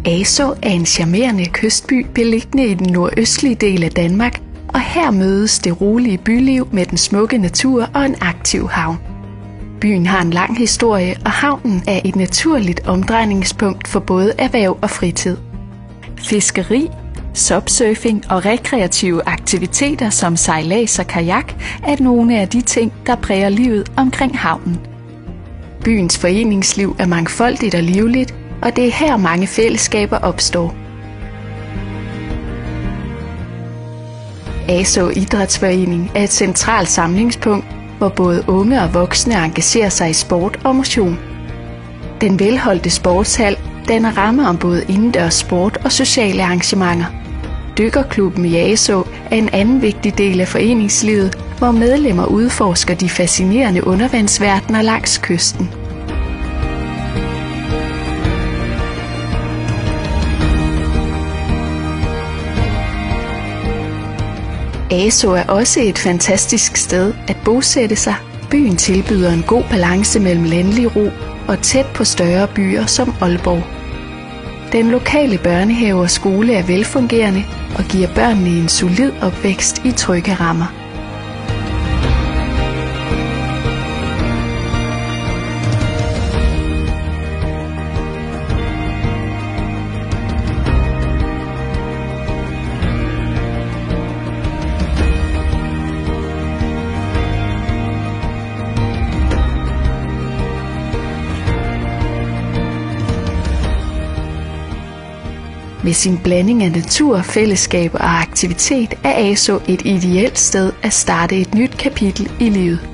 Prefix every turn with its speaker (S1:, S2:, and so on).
S1: Asaa er en charmerende kystby beliggende i den nordøstlige del af Danmark, og her mødes det rolige byliv med den smukke natur og en aktiv havn. Byen har en lang historie, og havnen er et naturligt omdrejningspunkt for både erhverv og fritid. Fiskeri, subsurfing og rekreative aktiviteter som sejlads og kajak er nogle af de ting, der præger livet omkring havnen. Byens foreningsliv er mangfoldigt og livligt, og det er her mange fællesskaber opstår. Asaa Idrætsforening er et centralt samlingspunkt, hvor både unge og voksne engagerer sig i sport og motion. Den velholdte sportshal danner rammer om både indendørs sport og sociale arrangementer. Dykkerklubben i Asaa er en anden vigtig del af foreningslivet, hvor medlemmer udforsker de fascinerende undervandsverdener langs kysten. Asaa er også et fantastisk sted at bosætte sig. Byen tilbyder en god balance mellem landlig ro og tæt på større byer som Aalborg. Den lokale børnehave og skole er velfungerende og giver børnene en solid opvækst i trygge rammer. Med sin blanding af natur, fællesskab og aktivitet er Asaa et ideelt sted at starte et nyt kapitel i livet.